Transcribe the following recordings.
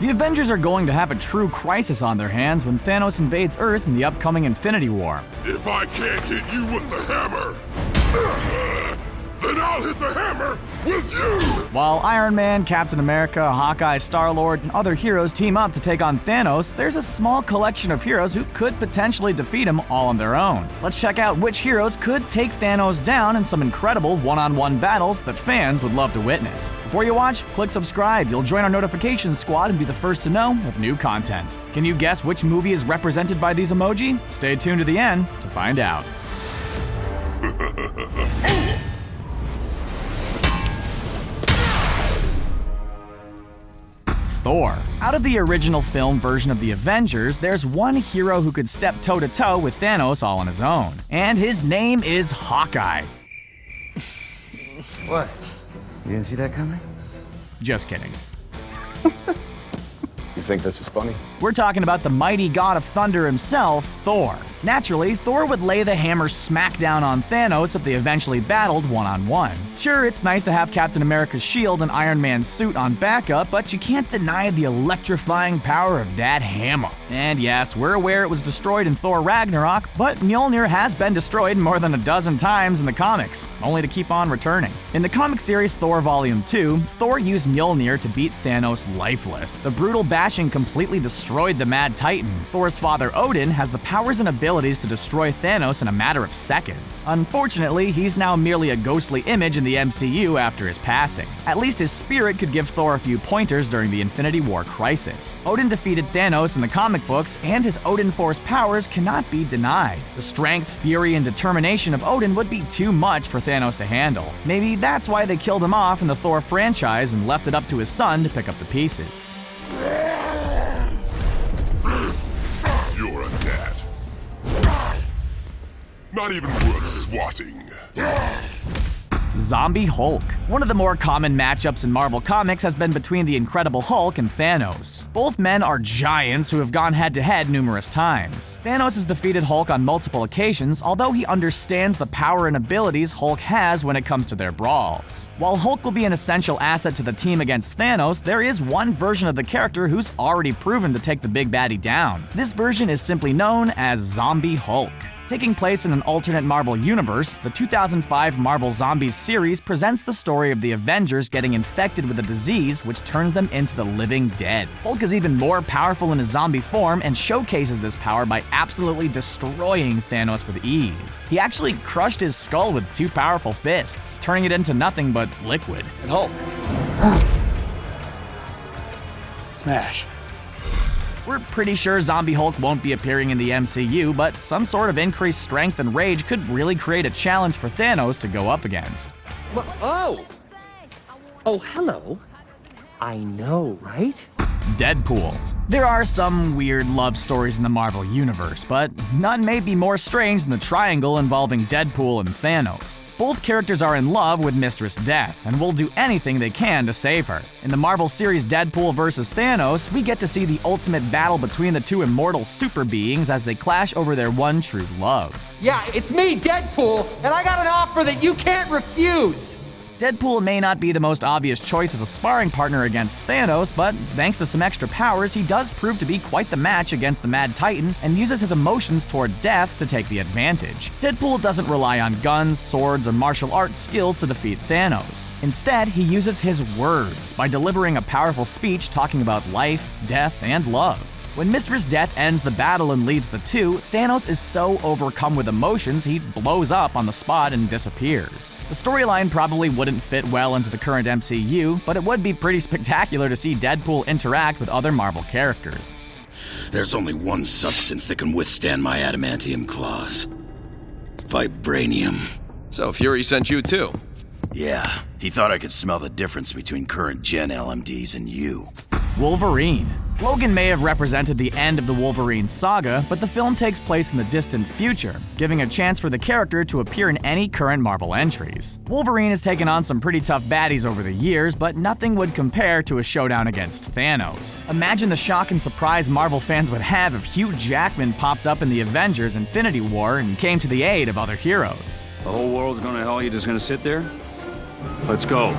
The Avengers are going to have a true crisis on their hands when Thanos invades Earth in the upcoming Infinity War. If I can't hit you with the hammer, then I'll hit the hammer with you! While Iron Man, Captain America, Hawkeye, Star-Lord, and other heroes team up to take on Thanos, there's a small collection of heroes who could potentially defeat him all on their own. Let's check out which heroes could take Thanos down in some incredible one-on-one battles that fans would love to witness. Before you watch, click subscribe. You'll join our notification squad and be the first to know of new content. Can you guess which movie is represented by these emoji? Stay tuned to the end to find out. Thor. Out of the original film version of the Avengers, there's one hero who could step toe-to-toe with Thanos all on his own. And his name is Hawkeye. What? You didn't see that coming? Just kidding. You think this is funny? We're talking about the mighty god of thunder himself, Thor. Naturally, Thor would lay the hammer smack down on Thanos if they eventually battled one-on-one. Sure, it's nice to have Captain America's shield and Iron Man's suit on backup, but you can't deny the electrifying power of that hammer. And yes, we're aware it was destroyed in Thor Ragnarok, but Mjolnir has been destroyed more than a dozen times in the comics, only to keep on returning. In the comic series Thor Volume 2, Thor used Mjolnir to beat Thanos lifeless. The brutal bashing completely destroyed the Mad Titan. Thor's father Odin has the powers and abilities to destroy Thanos in a matter of seconds. Unfortunately, he's now merely a ghostly image in the MCU after his passing. At least his spirit could give Thor a few pointers during the Infinity War crisis. Odin defeated Thanos in the comic books, and his Odin Force powers cannot be denied. The strength, fury, and determination of Odin would be too much for Thanos to handle. Maybe that's why they killed him off in the Thor franchise and left it up to his son to pick up the pieces. You're a gnat. Not even worth swatting. Zombie Hulk. One of the more common matchups in Marvel Comics has been between the Incredible Hulk and Thanos. Both men are giants who have gone head-to-head numerous times. Thanos has defeated Hulk on multiple occasions, although he understands the power and abilities Hulk has when it comes to their brawls. While Hulk will be an essential asset to the team against Thanos, there is one version of the character who's already proven to take the big baddie down. This version is simply known as Zombie Hulk. Taking place in an alternate Marvel Universe, the 2005 Marvel Zombies series presents the story of the Avengers getting infected with a disease which turns them into the living dead. Hulk is even more powerful in his zombie form and showcases this power by absolutely destroying Thanos with ease. He actually crushed his skull with two powerful fists, turning it into nothing but liquid. And Hulk. Smash. We're pretty sure Zombie Hulk won't be appearing in the MCU, but some sort of increased strength and rage could really create a challenge for Thanos to go up against. Oh, hello. I know, right? Deadpool. There are some weird love stories in the Marvel Universe, but none may be more strange than the triangle involving Deadpool and Thanos. Both characters are in love with Mistress Death and will do anything they can to save her. In the Marvel series Deadpool vs. Thanos, we get to see the ultimate battle between the two immortal super beings as they clash over their one true love. Yeah, it's me, Deadpool, and I got an offer that you can't refuse. Deadpool may not be the most obvious choice as a sparring partner against Thanos, but thanks to some extra powers, he does prove to be quite the match against the Mad Titan and uses his emotions toward death to take the advantage. Deadpool doesn't rely on guns, swords, or martial arts skills to defeat Thanos. Instead, he uses his words by delivering a powerful speech talking about life, death, and love. When Mistress Death ends the battle and leaves the two, Thanos is so overcome with emotions he blows up on the spot and disappears. The storyline probably wouldn't fit well into the current MCU, but it would be pretty spectacular to see Deadpool interact with other Marvel characters. There's only one substance that can withstand my adamantium claws. Vibranium. So Fury sent you too? Yeah, he thought I could smell the difference between current gen LMDs and you. Wolverine. Logan may have represented the end of the Wolverine saga, but the film takes place in the distant future, giving a chance for the character to appear in any current Marvel entries. Wolverine has taken on some pretty tough baddies over the years, but nothing would compare to a showdown against Thanos. Imagine the shock and surprise Marvel fans would have if Hugh Jackman popped up in the Avengers Infinity War and came to the aid of other heroes. The whole world's gonna hell, you just gonna sit there? Let's go.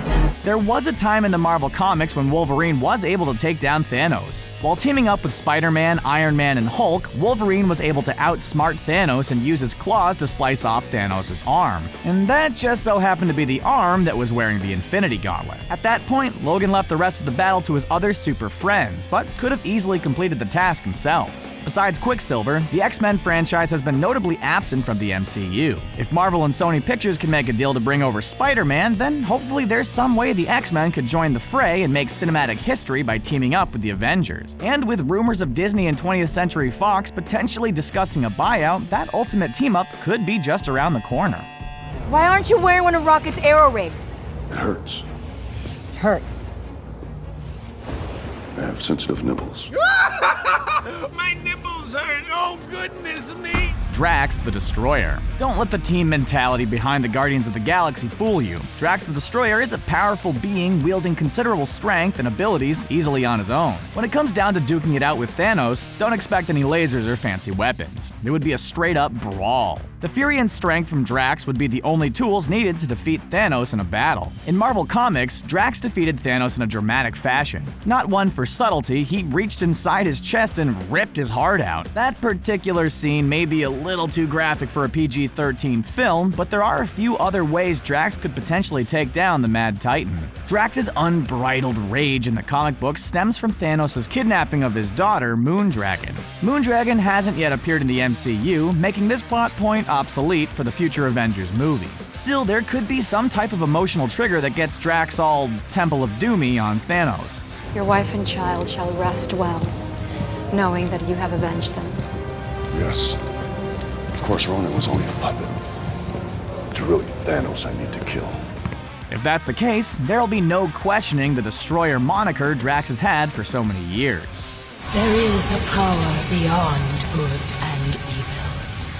There was a time in the Marvel Comics when Wolverine was able to take down Thanos. While teaming up with Spider-Man, Iron Man, and Hulk, Wolverine was able to outsmart Thanos and use his claws to slice off Thanos' arm. And that just so happened to be the arm that was wearing the Infinity Gauntlet. At that point, Logan left the rest of the battle to his other super friends, but could have easily completed the task himself. Besides Quicksilver, the X-Men franchise has been notably absent from the MCU. If Marvel and Sony Pictures can make a deal to bring over Spider-Man, then hopefully there's some way the X-Men could join the fray and make cinematic history by teaming up with the Avengers. And with rumors of Disney and 20th Century Fox potentially discussing a buyout, that ultimate team-up could be just around the corner. Why aren't you wearing one of Rocket's arrow rigs? It hurts. Hurts. I have sensitive nipples. My nipples hurt. Oh, goodness me. Drax the Destroyer. Don't let the team mentality behind the Guardians of the Galaxy fool you. Drax the Destroyer is a powerful being wielding considerable strength and abilities easily on his own. When it comes down to duking it out with Thanos, don't expect any lasers or fancy weapons. It would be a straight-up brawl. The fury and strength from Drax would be the only tools needed to defeat Thanos in a battle. In Marvel Comics, Drax defeated Thanos in a dramatic fashion. Not one for subtlety, he reached inside his chest and ripped his heart out. That particular scene may be a little too graphic for a PG-13 film, but there are a few other ways Drax could potentially take down the Mad Titan. Drax's unbridled rage in the comic books stems from Thanos' kidnapping of his daughter, Moondragon. Moondragon hasn't yet appeared in the MCU, making this plot point obsolete for the future Avengers movie. Still, there could be some type of emotional trigger that gets Drax all Temple of Doomy on Thanos. Your wife and child shall rest well, knowing that you have avenged them. Yes. Of course, Ronan was only a puppet. It's really Thanos I need to kill. If that's the case, there'll be no questioning the Destroyer moniker Drax has had for so many years. There is a power beyond good and evil.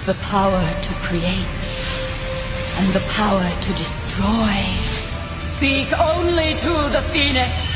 The power to create and the power to destroy. Speak only to the Phoenix.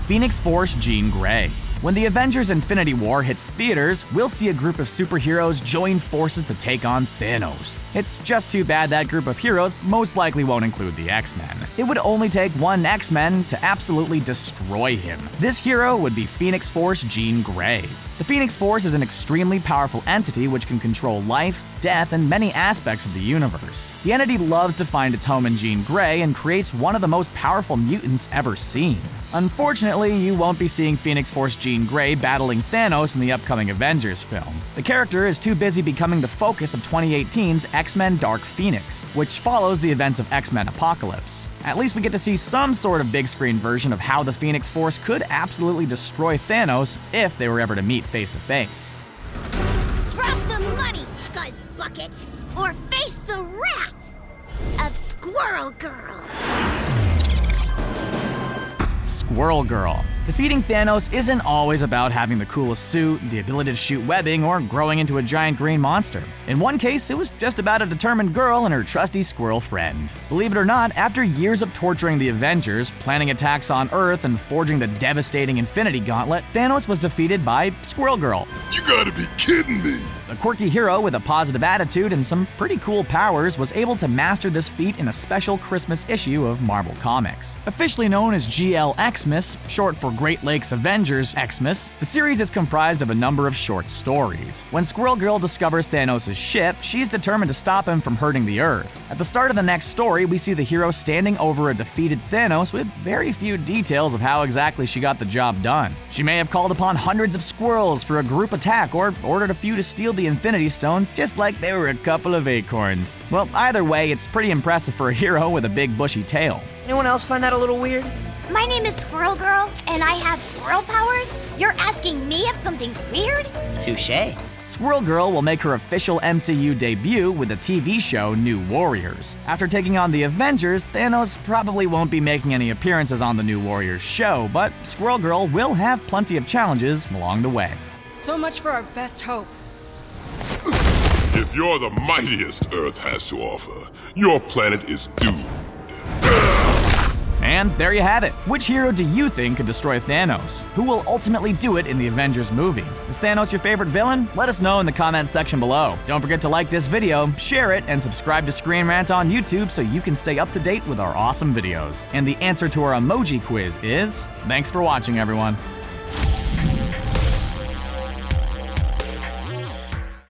Phoenix Force Jean Grey. When the Avengers Infinity War hits theaters, we'll see a group of superheroes join forces to take on Thanos. It's just too bad that group of heroes most likely won't include the X-Men. It would only take one X-Men to absolutely destroy him. This hero would be Phoenix Force Jean Grey. The Phoenix Force is an extremely powerful entity which can control life, death, and many aspects of the universe. The entity loves to find its home in Jean Grey and creates one of the most powerful mutants ever seen. Unfortunately, you won't be seeing Phoenix Force Jean Grey battling Thanos in the upcoming Avengers film. The character is too busy becoming the focus of 2018's X-Men Dark Phoenix, which follows the events of X-Men Apocalypse. At least we get to see some sort of big screen version of how the Phoenix Force could absolutely destroy Thanos if they were ever to meet face to face. Drop the money, Scuzz Bucket, or face the wrath of Squirrel Girl. Squirrel Girl. Defeating Thanos isn't always about having the coolest suit, the ability to shoot webbing, or growing into a giant green monster. In one case, it was just about a determined girl and her trusty squirrel friend. Believe it or not, after years of torturing the Avengers, planning attacks on Earth, and forging the devastating Infinity Gauntlet, Thanos was defeated by Squirrel Girl. You gotta be kidding me. A quirky hero with a positive attitude and some pretty cool powers was able to master this feat in a special Christmas issue of Marvel Comics. Officially known as GL Xmas, short for Great Lakes Avengers Xmas, the series is comprised of a number of short stories. When Squirrel Girl discovers Thanos' ship, she's determined to stop him from hurting the Earth. At the start of the next story, we see the hero standing over a defeated Thanos with very few details of how exactly she got the job done. She may have called upon hundreds of squirrels for a group attack or ordered a few to steal the Infinity Stones just like they were a couple of acorns. Well, either way, it's pretty impressive for a hero with a big bushy tail. Anyone else find that a little weird? My name is Squirrel Girl, and I have squirrel powers? You're asking me if something's weird? Touché. Squirrel Girl will make her official MCU debut with the TV show New Warriors. After taking on the Avengers, Thanos probably won't be making any appearances on the New Warriors show, but Squirrel Girl will have plenty of challenges along the way. So much for our best hope. If you're the mightiest Earth has to offer, your planet is doomed. And there you have it. Which hero do you think could destroy Thanos? Who will ultimately do it in the Avengers movie? Is Thanos your favorite villain? Let us know in the comments section below. Don't forget to like this video, share it, and subscribe to Screen Rant on YouTube so you can stay up to date with our awesome videos. And the answer to our emoji quiz is... Thanks for watching, everyone.